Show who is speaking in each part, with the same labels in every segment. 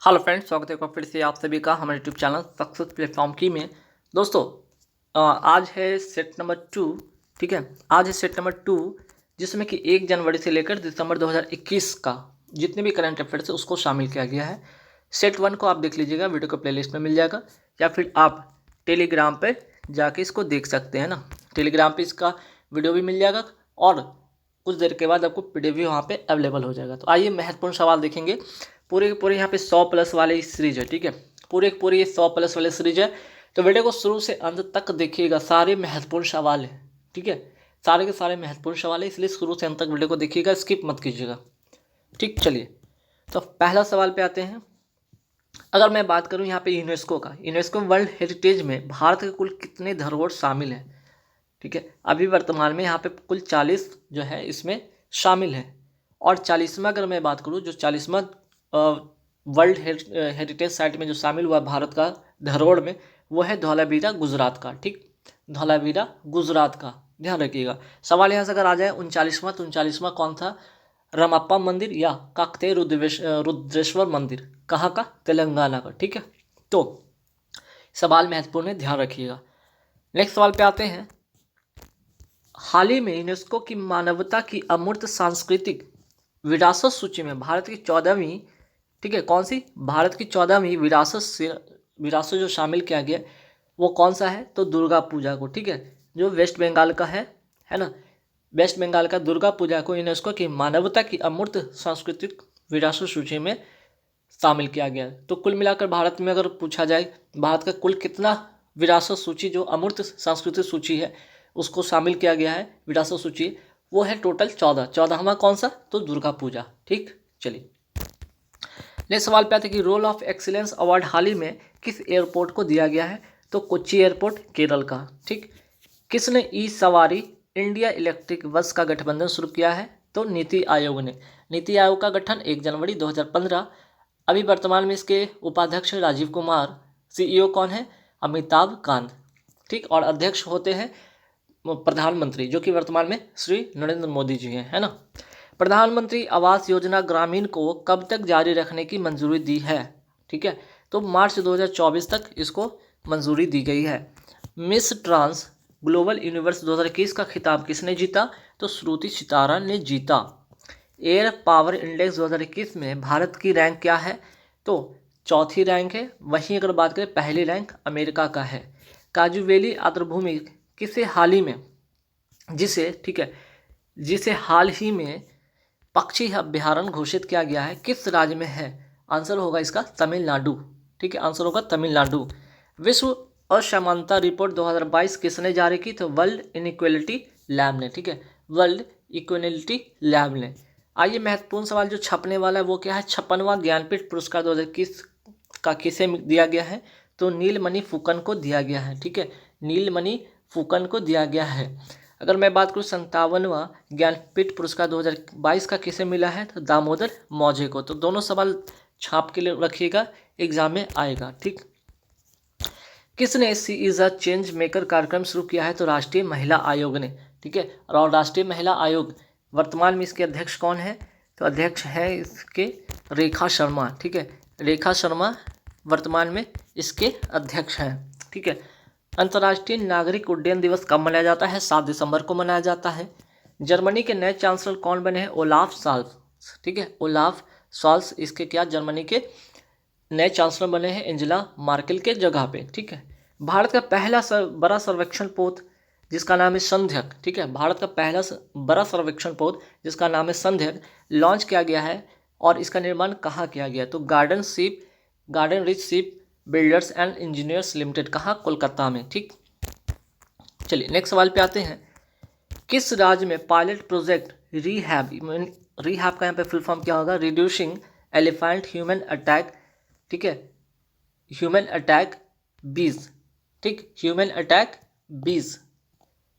Speaker 1: Hello friends, स्वागत है एक बार फिर से आप सभी का हमारे यूट्यूब चैनल सक्सेस प्लेटफॉर्म की में। दोस्तों, आज है सेट नंबर 2। ठीक है, आज है सेट नंबर 2 जिसमें कि 1 जनवरी से लेकर दिसंबर 2021 का जितने भी करंट अफेयर्स है उसको शामिल किया गया है। सेट 1 को आप देख लीजिएगा, वीडियो को प्लेलिस्ट में मिल जाएगा, या फिर आप टेलीग्राम पर जाके इसको देख सकते हैं ना। टेलीग्राम पर इसका वीडियो भी मिल जाएगा और कुछ देर के बाद आपको पीडीएफ भी वहाँ पे अवेलेबल हो जाएगा। तो आइए महत्वपूर्ण सवाल देखेंगे। पूरे के पूरे यहाँ पे 100 प्लस वाले सीरीज है। ठीक है, पूरे के पूरे ये 100 प्लस वाले सीरीज है, तो वीडियो को शुरू से अंत तक देखिएगा। सारे महत्वपूर्ण सवाल है। ठीक है, सारे के सारे महत्वपूर्ण सवाल है, इसलिए शुरू से अंत तक वीडियो को देखिएगा, स्किप मत कीजिएगा। ठीक, चलिए तो पहला सवाल पे आते हैं। अगर मैं बात करूँ यहाँ पे यूनेस्को का, यूनेस्को वर्ल्ड हेरिटेज में भारत के कुल कितने धरोहर शामिल हैं? ठीक है, अभी वर्तमान में यहाँ पे कुल 40 जो है इसमें शामिल है। और 40वां अगर मैं बात करूँ, जो 40वां वर्ल्ड हेरिटेज साइट में जो शामिल हुआ भारत का धरोहर में, वो है धौलावीरा गुजरात का। ठीक, धौलावीरा गुजरात का ध्यान रखिएगा। सवाल यहाँ से अगर आ जाए 39वां, तो 39वां कौन था? रमप्पा मंदिर या काकतीय रुद्रेश्वर मंदिर, कहाँ का? तेलंगाना का। ठीक है, तो सवाल महत्वपूर्ण है, ध्यान रखिएगा। नेक्स्ट सवाल पे आते हैं। हाल ही में यूनेस्को की मानवता की अमूर्त सांस्कृतिक विरासत सूची में भारत की 14वीं, ठीक है, कौन सी? भारत की 14वीं विरासत जो शामिल किया गया वो कौन सा है? तो दुर्गा पूजा को। ठीक है, जो वेस्ट बंगाल का है ना, वेस्ट बंगाल का दुर्गा पूजा को यूनेस्को की मानवता की अमूर्त सांस्कृतिक विरासत सूची में शामिल किया गया। तो कुल मिलाकर भारत में अगर पूछा जाए, भारत का कुल कितना विरासत सूची, जो अमूर्त सांस्कृतिक सूची है उसको शामिल किया गया है विरासत सूची, वो है टोटल 14। 14वां कौन सा? तो दुर्गा पूजा। ठीक, चलिए नेक्स्ट सवाल पे आते हैं कि रोल ऑफ एक्सीलेंस अवार्ड हाल ही में किस एयरपोर्ट को दिया गया है? तो कोच्चि एयरपोर्ट, केरल का। ठीक, किसने ई सवारी इंडिया इलेक्ट्रिक बस का गठबंधन शुरू किया है? तो नीति आयोग ने। नीति आयोग का गठन 1 जनवरी 2015। अभी वर्तमान में इसके उपाध्यक्ष राजीव कुमार, सीईओ कौन है? अमिताभ कांत। ठीक, और अध्यक्ष होते हैं प्रधानमंत्री, जो कि वर्तमान में श्री नरेंद्र मोदी जी हैं, है ना। प्रधानमंत्री आवास योजना ग्रामीण को कब तक जारी रखने की मंजूरी दी है? ठीक है, तो मार्च 2024 तक इसको मंजूरी दी गई है। मिस ट्रांस ग्लोबल यूनिवर्स 2021 का खिताब किसने जीता? तो श्रुति सितारा ने जीता। एयर पावर इंडेक्स 2021 में भारत की रैंक क्या है? तो चौथी रैंक है। वहीं अगर बात करें पहली रैंक अमेरिका का है। काजूवेली आर्द्रभूमि किसे हाल ही में, जिसे, ठीक है, जिसे हाल ही में पक्षी अभ्यारण्य घोषित किया गया है, किस राज्य में है? आंसर होगा इसका तमिलनाडु। ठीक है, आंसर होगा तमिलनाडु। विश्व असमानता रिपोर्ट 2022 किसने जारी की? तो वर्ल्ड इनइक्वालिटी लैब ने। ठीक है, वर्ल्ड इक्वालिटी लैब ने। आइए महत्वपूर्ण सवाल जो छपने वाला है वो क्या है? 56वां ज्ञानपीठ पुरस्कार 2021 का किसे दिया गया है? तो नीलमणि फुकन को दिया गया है। ठीक है, नीलमणि फुकन को दिया गया है। अगर मैं बात करूँ 57वां ज्ञानपीठ पुरस्कार 2022 का किसे मिला है? तो दामोदर मौजे को। तो दोनों सवाल छाप के लिए रखिएगा, एग्जाम में आएगा। ठीक, किसने सी इज़ अ चेंज मेकर कार्यक्रम शुरू किया है? तो राष्ट्रीय महिला आयोग ने। ठीक है, और राष्ट्रीय महिला आयोग वर्तमान में इसके अध्यक्ष कौन है? तो अध्यक्ष है इसके रेखा शर्मा। ठीक है, रेखा शर्मा वर्तमान में इसके अध्यक्ष हैं। ठीक है, अंतर्राष्ट्रीय नागरिक उड्डयन दिवस कब मनाया जाता है? 7 दिसंबर को मनाया जाता है। जर्मनी के नए चांसलर कौन बने हैं? Olaf shawls. ठीक है, ओलाफ शाल्स इसके क्या जर्मनी के नए चांसलर बने हैं एंजेला मार्केल के जगह पे। ठीक है, भारत का पहला बड़ा सर्वेक्षण पोत जिसका नाम है संध्यक। ठीक है, भारत का पहला बड़ा सर्वेक्षण पोत जिसका नाम है संध्यक लॉन्च किया गया है, और इसका निर्माण कहाँ किया गया? तो garden rich ship builders and engineers limited, कहाँ? कोलकाता में। ठीक, चलिए नेक्स्ट सवाल पे आते हैं। किस राज्य में पायलट प्रोजेक्ट रिहैब का यहाँ पे फुल फॉर्म क्या होगा? Reducing elephant human attack. ठीक है, ह्यूमन अटैक बीज। ठीक, ह्यूमन अटैक बीज,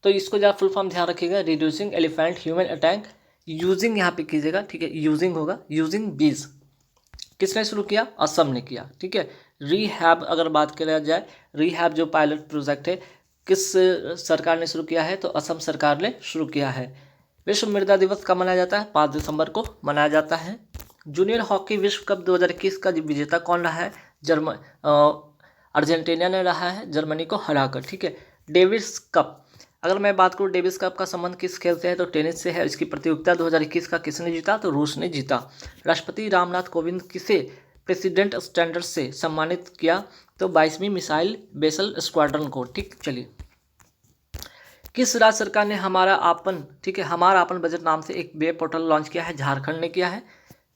Speaker 1: तो इसको जरा फुल फॉर्म ध्यान रखिएगा, reducing elephant human attack, using यहाँ पे कीजिएगा। ठीक है, यूजिंग होगा, यूजिंग बीज। किसने शुरू किया? असम ने किया। ठीक है, रिहैब अगर बात किया जाए, रिहैब जो पायलट प्रोजेक्ट है किस सरकार ने शुरू किया है? तो असम सरकार ने शुरू किया है। विश्व मृदा दिवस कब मनाया जाता है? 5 दिसंबर को मनाया जाता है। जूनियर हॉकी विश्व कप 2021 का विजेता कौन रहा है? अर्जेंटीना ने रहा है जर्मनी को हराकर। ठीक है। डेविस कप, अगर मैं बात करूँ डेविस कप का संबंध किस खेल से है तो टेनिस से है। इसकी प्रतियोगिता 2021 का किसने जीता तो रूस ने जीता। राष्ट्रपति रामनाथ कोविंद किसे प्रेसिडेंट स्टैंडर्ड से सम्मानित किया तो 22वीं मिसाइल बेसल स्क्वाड्रन को। ठीक, चलिए। किस राज्य सरकार ने हमारा आपन, ठीक है, हमारा आपन बजट नाम से एक वेब पोर्टल लॉन्च किया है? झारखंड ने किया है।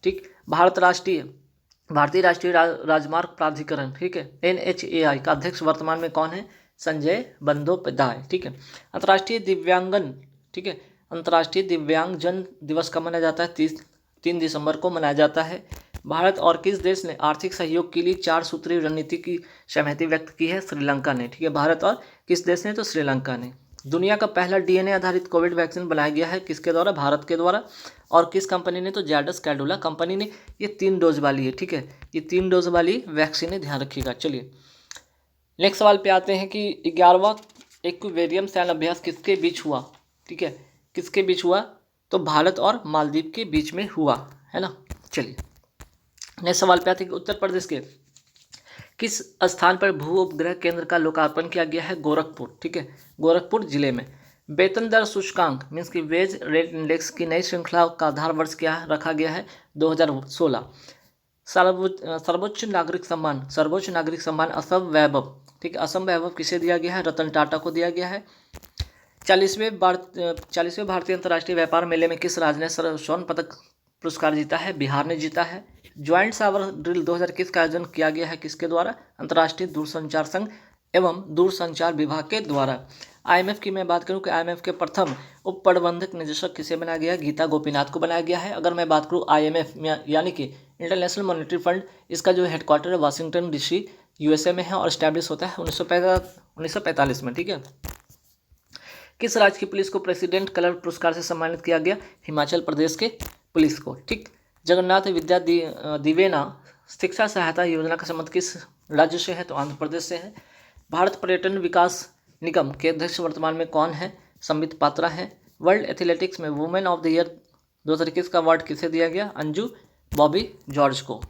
Speaker 1: ठीक। भारतीय राष्ट्रीय राजमार्ग प्राधिकरण, ठीक है, NHAI का अध्यक्ष वर्तमान में कौन है? संजय बंदोपाध्याय। ठीक है। अंतर्राष्ट्रीय दिव्यांगन, ठीक है, अंतर्राष्ट्रीय दिव्यांगजन दिवस कब मनाया जाता है? 3 दिसंबर को मनाया जाता है। भारत और किस देश ने आर्थिक सहयोग के लिए 4 सूत्रीय रणनीति की सहमति व्यक्त की है? श्रीलंका ने। ठीक है। भारत और किस देश ने तो श्रीलंका ने। दुनिया का पहला DNA आधारित कोविड वैक्सीन बनाया गया है किसके द्वारा? भारत के द्वारा। और किस कंपनी ने तो जायडस कैडिला कंपनी ने। ये 3 डोज वाली है। ठीक है, ये 3 डोज वाली वैक्सीन है, ध्यान रखिएगा। चलिए नेक्स्ट सवाल पे आते हैं कि 11वां एक्वेरियम सैन्य अभ्यास किसके बीच हुआ? ठीक है, किसके बीच हुआ तो भारत और मालदीव के बीच में हुआ, है ना। चलिए नेक्स्ट सवाल पे आते हैं कि उत्तर प्रदेश के किस स्थान पर भू उपग्रह केंद्र का लोकार्पण किया गया है? गोरखपुर। ठीक है, गोरखपुर जिले में। वेतन दर सूचकांक मीन्स की वेज रेट इंडेक्स की नई श्रृंखला का आधार वर्ष क्या रखा गया है? 2016। सर्वोच्च नागरिक सम्मान असम वैभव, ठीक है, असम वैभव किसे दिया गया है? रतन टाटा को दिया गया है। 40वें भारतीय अंतर्राष्ट्रीय व्यापार मेले में किस राज्य ने स्वर्ण पदक पुरस्कार जीता है? बिहार ने जीता है। ज्वाइंट सावर ड्रिल 2021 का आयोजन किया गया है किसके द्वारा? अंतर्राष्ट्रीय दूरसंचार संघ एवं दूरसंचार विभाग के द्वारा। IMF की मैं बात करूं कि IMF के प्रथम उप प्रबंधक निदेशक किसे बनाया गया? गीता गोपीनाथ को बनाया गया है। अगर मैं बात करूं IMF यानी कि इंटरनेशनल मॉनेटरी फंड, इसका जो हेडक्वार्टर है वाशिंगटन DC USA में है और स्टैब्लिश होता है 1945 में। ठीक है। किस राज्य की पुलिस को प्रेसिडेंट कलर पुरस्कार से सम्मानित किया गया? हिमाचल प्रदेश के पुलिस को। ठीक। जगन्नाथ विद्या दिवेना शिक्षा सहायता योजना का संबंध किस राज्य से है तो आंध्र प्रदेश से है। भारत पर्यटन विकास निगम के अध्यक्ष वर्तमान में कौन है? संबित पात्रा है। वर्ल्ड एथलेटिक्स में वुमेन ऑफ द ईयर 2021 का अवार्ड किसे दिया गया? अंजू बॉबी जॉर्ज को।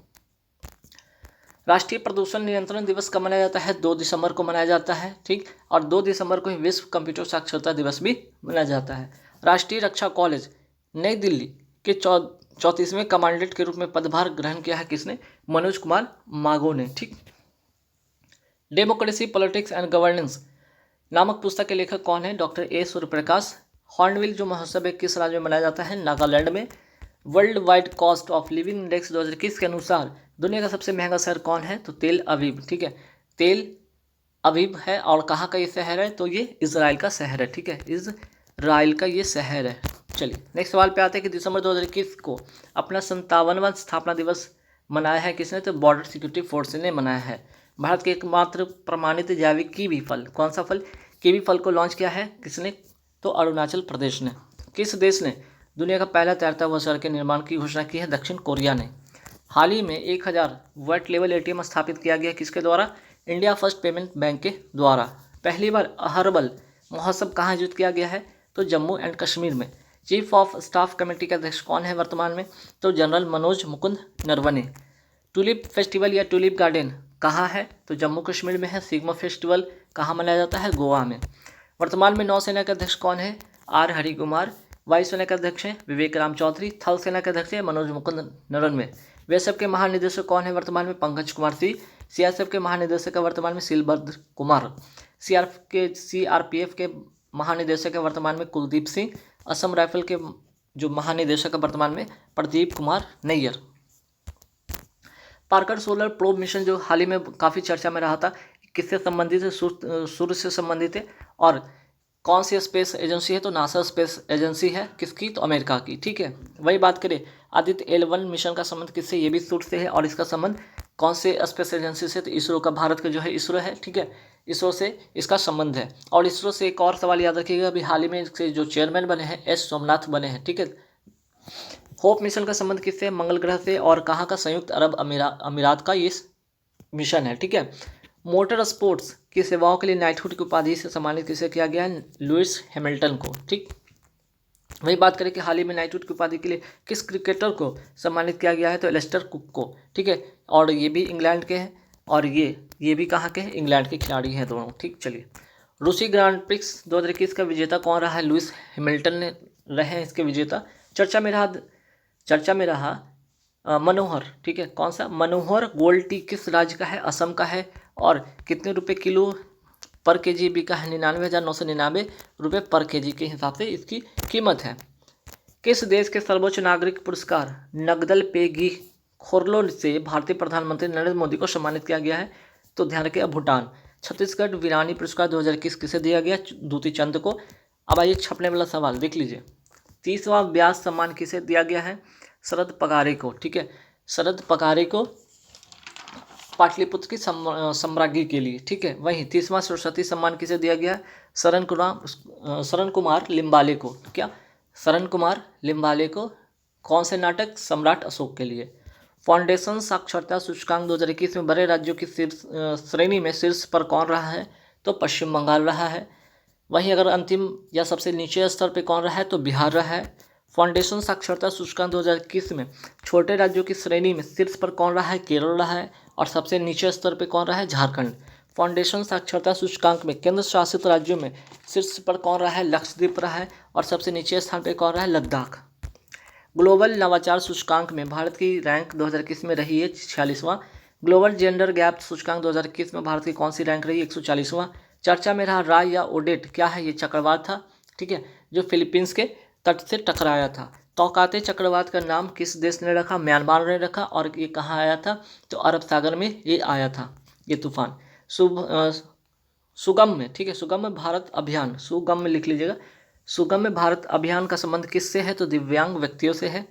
Speaker 1: राष्ट्रीय प्रदूषण नियंत्रण दिवस कब मनाया जाता है? 2 दिसंबर को मनाया जाता है। ठीक। और 2 दिसंबर को ही विश्व कंप्यूटर साक्षरता दिवस भी मनाया जाता है। राष्ट्रीय रक्षा कॉलेज नई दिल्ली के 34वें कमांडेंट के रूप में पदभार ग्रहण किया है किसने? मनोज कुमार मागो ने। ठीक। डेमोक्रेसी पॉलिटिक्स एंड गवर्नेंस नामक पुस्तक के लेखक कौन है? Doctor A Suryaprakash. हॉर्नबिल जो महोत्सव है किस राज्य में मनाया जाता है? नागालैंड में। World wide cost of living index 2021 के अनुसार दुनिया का सबसे महंगा शहर कौन है? तो तेल अवीव। ठीक है, तेल अवीव है। और कहाँ का ये शहर है? तो ये इजराइल का शहर है। ठीक है, इजराइल का ये शहर है। चलिए नेक्स्ट सवाल पे आते हैं कि दिसंबर 2021 को अपना 57वां स्थापना दिवस मनाया है किसने? तो बॉर्डर सिक्योरिटी फोर्स ने मनाया है। भारत के एकमात्र प्रमाणित जैविक कीवी फल, कौन सा फल? कीवी फल को लॉन्च किया है किसने? तो अरुणाचल प्रदेश ने। किस देश ने दुनिया का पहला तैरता हुआ शहर के निर्माण की घोषणा की है? दक्षिण कोरिया ने। हाल ही में 1000 वेट लेवल ATM स्थापित किया गया किसके द्वारा? इंडिया फर्स्ट पेमेंट बैंक के द्वारा। पहली बार हर्बल महोत्सव कहाँ आयोजित किया गया है? तो जम्मू एंड कश्मीर में। चीफ ऑफ स्टाफ कमेटी के अध्यक्ष कौन है वर्तमान में? तो general Manoj Mukund Naravane. Tulip festival या टूलिप गार्डन कहाँ है? तो जम्मू कश्मीर में है। सिग्मा फेस्टिवल कहाँ मनाया जाता है? गोवा में। वर्तमान में नौसेना के अध्यक्ष कौन है? R हरिकुमार। वायुसेना के अध्यक्ष हैं विवेक राम चौधरी। थल सेना के अध्यक्ष हैं मनोज मुकुंद नरवणे। बीएसएफ के महानिदेशक कौन है वर्तमान में? पंकज कुमार सिंह। CRPF के महानिदेशक है वर्तमान में शिलभद्र कुमार। CRPF के महानिदेशक है वर्तमान में कुलदीप सिंह। असम राइफल के जो महानिदेशक है वर्तमान में Pradeep Kumar Nayyar. Parker solar probe mission जो हाल ही में काफ़ी चर्चा में रहा था, किससे संबंधित है? सूर्य से संबंधित है। और कौन सी स्पेस एजेंसी है? तो नासा स्पेस एजेंसी है। किसकी? तो अमेरिका की। ठीक है, वही बात करें आदित्य L1 मिशन का संबंध किससे? ये भी सूर्य से है। और इसका संबंध कौन से स्पेस एजेंसी से? तो इसरो का, भारत का जो है इसरो है। ठीक है, इसरो से इसका संबंध है। और इसरो से एक और सवाल याद रखिएगा, अभी हाल ही में इसके जो चेयरमैन बने हैं S सोमनाथ बने हैं। ठीक है। होप मिशन का संबंध किससे? मंगल ग्रह से। और कहाँ का? संयुक्त अरब अमीरात का ये मिशन है। ठीक है। मोटर स्पोर्ट्स की सेवाओं के लिए नाइटहुड की उपाधि से सम्मानित किसे किया गया है? लुइस हैमिल्टन को। ठीक। वही बात करें कि हाल ही में नाइटहुड की उपाधि के लिए किस क्रिकेटर को सम्मानित किया गया है, तो एलिस्टर कुक को, ठीक है। और ये भी इंग्लैंड के हैं, और ये भी कहाँ के हैं, इंग्लैंड के खिलाड़ी हैं दोनों, ठीक। चलिए, रूसी ग्रांड प्रिक्स 2021 का विजेता कौन रहा है, लुइस हैमिल्टन ने रहे हैं इसके विजेता। चर्चा में रहा मनोहर, ठीक है, कौन सा, मनोहर गोल्ड टी किस राज्य का है, असम का है, और कितने रुपए किलो पर केजी बिका है, 99,999 रुपये पर केजी के हिसाब से इसकी कीमत है। किस देश के सर्वोच्च नागरिक पुरस्कार नगदल पेगी खोरलो से भारतीय प्रधानमंत्री नरेंद्र मोदी को सम्मानित किया गया है, तो ध्यान रखिए भूटान। छत्तीसगढ़ वीरानी पुरस्कार 2021 किसे दिया गया, दूती चंद को। अब आइए छपने वाला सवाल देख लीजिए, 30वां व्यास सम्मान किसे दिया गया है, शरद पगारे को, ठीक है, शरद पगारे को पाटलिपुत्र की सम्राज्ञी के लिए, ठीक है। वहीं 30वां सरस्वती सम्मान किसे दिया गया, शरण कुमार लिम्बाले को, क्या, शरण कुमार लिम्बाले को, कौन से नाटक, सम्राट अशोक के लिए। फाउंडेशन साक्षरता सूचकांक 2021 में बड़े राज्यों की श्रेणी में शीर्ष पर कौन रहा है, तो पश्चिम बंगाल रहा है। वहीं अगर अंतिम या सबसे नीचे स्तर पर कौन रहा है, तो बिहार रहा है। फाउंडेशन साक्षरता सूचकांक 2021 में छोटे राज्यों की श्रेणी में शीर्ष पर कौन रहा है, केरल रहा है, और सबसे नीचे स्तर पर कौन रहा है, झारखंड। फाउंडेशन साक्षरता सूचकांक में केंद्र शासित राज्यों में शीर्ष पर कौन रहा है, लक्षद्वीप रहा है, और सबसे नीचे स्थान पर कौन रहा है, लद्दाख। ग्लोबल नवाचार सूचकांक में भारत की रैंक 2021 में रही है 46वां। ग्लोबल जेंडर गैप सूचकांक 2021 में भारत की कौन सी रैंक रही, 140वां। चर्चा में रहा राय या ओडेट, क्या है, ये चक्रवात था, ठीक है, जो फिलीपींस के तट से टकराया था। तौकाते चक्रवात का नाम किस देश ने रखा, म्यांमार ने रखा, और ये कहाँ आया था, तो अरब सागर में ये आया था, ये तूफान। सुगम में, ठीक है, सुगम में भारत अभियान, सुगम में लिख लीजिएगा, सुगम में भारत अभियान का संबंध किससे है, तो दिव्यांग व्यक्तियों से है।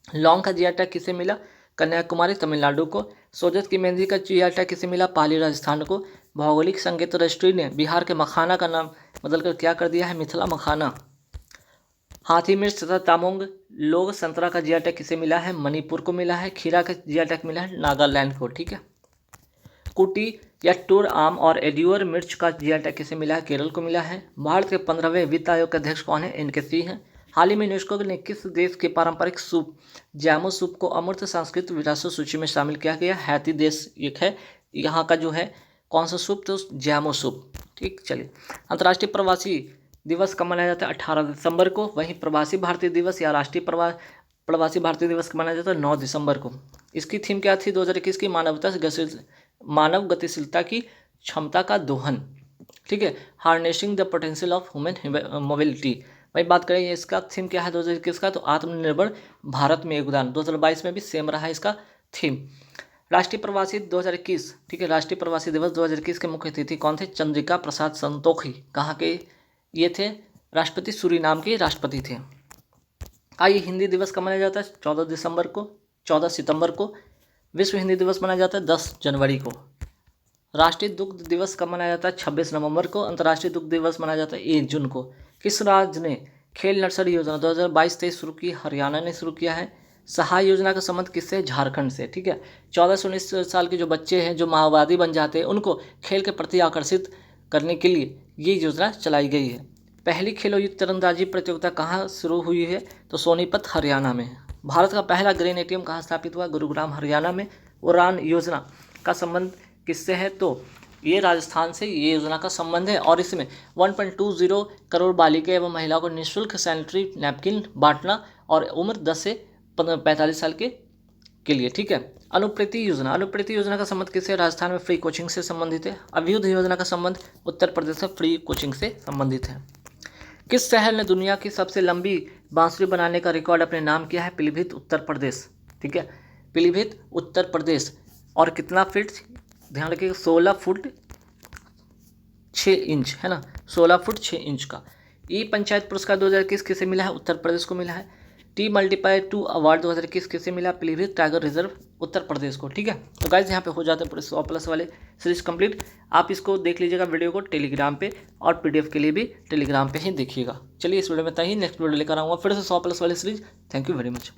Speaker 1: लौंग का जीआई टैग किसे मिला, कन्याकुमारी तमिलनाडु को। सोजत की मेहंदी का जीआई टैग किसे मिला, पाली राजस्थान को। भौगोलिक संकेत रजिस्ट्री ने बिहार के मखाना का नाम बदलकर क्या कर दिया है, मिथिला मखाना। हाथी मिर्च तथा तामोंग लोग संतरा का जीआई टैग किसे मिला है, मणिपुर को मिला है। खीरा का जीआई टैग मिला है नागालैंड को, ठीक है। कुटी या टूर आम और एड्यूर मिर्च का जीआई टैग किसे मिला है, केरल को मिला है। भारत के 15वें वित्त आयोग के अध्यक्ष कौन है, एन के सिंह हैं। हाल ही में यूनेस्को ने किस देश के पारंपरिक सूप जैमो सूप को अमूर्त सांस्कृतिक विरासत सूची में शामिल किया गया, हैती देश एक है, यहाँ का जो है कौन सा सूप, तो जैमो सूप, ठीक। चलिए, अंतर्राष्ट्रीय प्रवासी दिवस कब मनाया जाता है, 18 दिसंबर को। वहीं प्रवासी भारतीय दिवस या राष्ट्रीय प्रवासी भारतीय दिवस कब मनाया जाता है, 9 दिसंबर को। इसकी थीम क्या थी 2021 की, मानव गतिशीलता की क्षमता का दोहन, ठीक है, harnessing the potential of human mobility. वही बात करें इसका थीम क्या है 2021 का, तो आत्मनिर्भर भारत में योगदान। 2022 में भी सेम रहा इसका थीम। राष्ट्रीय प्रवासी 2021, ठीक है, राष्ट्रीय प्रवासी दिवस 2021 के मुख्य अतिथि कौन थे, चंद्रिका प्रसाद संतोखी, कहाँ के ये थे, राष्ट्रपति सूरीनाम के राष्ट्रपति थे। आइए, हिंदी दिवस कब मनाया जाता है, 14 सितंबर को। विश्व हिंदी दिवस मनाया जाता है 10 जनवरी को। राष्ट्रीय दुग्ध दिवस कब मनाया जाता है, 26 नवंबर को। अंतर्राष्ट्रीय दुग्ध दिवस मनाया जाता है 1 जून को। किस राज्य ने खेल नर्सरी योजना 2022-23 शुरू की, हरियाणा ने शुरू किया है। सहाय योजना का संबंध किससे, झारखंड से, ठीक है। 14 से 19 साल के जो बच्चे हैं जो माओवादी बन जाते हैं उनको खेल के प्रति आकर्षित करने के लिए ये योजना चलाई गई है। पहली खेलो युद्ध तीरंदाजी प्रतियोगिता कहाँ शुरू हुई है, तो सोनीपत हरियाणा में। भारत का पहला ग्रेन एटीएम कहाँ स्थापित हुआ, गुरुग्राम हरियाणा में। उड़ान योजना का संबंध किससे है, तो ये राजस्थान से ये योजना का संबंध है, और इसमें 1.20 करोड़ बालिका एवं महिलाओं को निःशुल्क सैनिटरी नैपकिन बांटना, और उम्र 10 से 45 साल के लिए, ठीक है। अनुप्रेती योजना का संबंध किससे, राजस्थान में फ्री कोचिंग से संबंधित है। अभ्युदय योजना का संबंध उत्तर प्रदेश में फ्री कोचिंग से संबंधित है। किस शहर ने दुनिया की सबसे लंबी बांसुरी बनाने का रिकॉर्ड अपने नाम किया है, पीलीभीत उत्तर प्रदेश, ठीक है, पीलीभीत उत्तर प्रदेश। और कितना फीट, ध्यान रखिएगा, 16 फुट 6 इंच, है ना, 16 फुट 6 इंच का। ई पंचायत पुरस्कार 2021 किसे मिला है, उत्तर प्रदेश को मिला है। T+2 अवार्ड 2021 किसे मिला, पीलीभीत टाइगर रिजर्व उत्तर प्रदेश को, ठीक है। तो गाइस यहाँ पे हो जाते हैं पूरे 100+ वाले सीरीज कंप्लीट। आप इसको देख लीजिएगा वीडियो को टेलीग्राम पे, और PDF के लिए भी टेलीग्राम पे ही देखिएगा। चलिए, इस वीडियो में इतना ही, नेक्स्ट वीडियो लेकर आऊँगा फिर से 100+ वाली series. Thank you very much.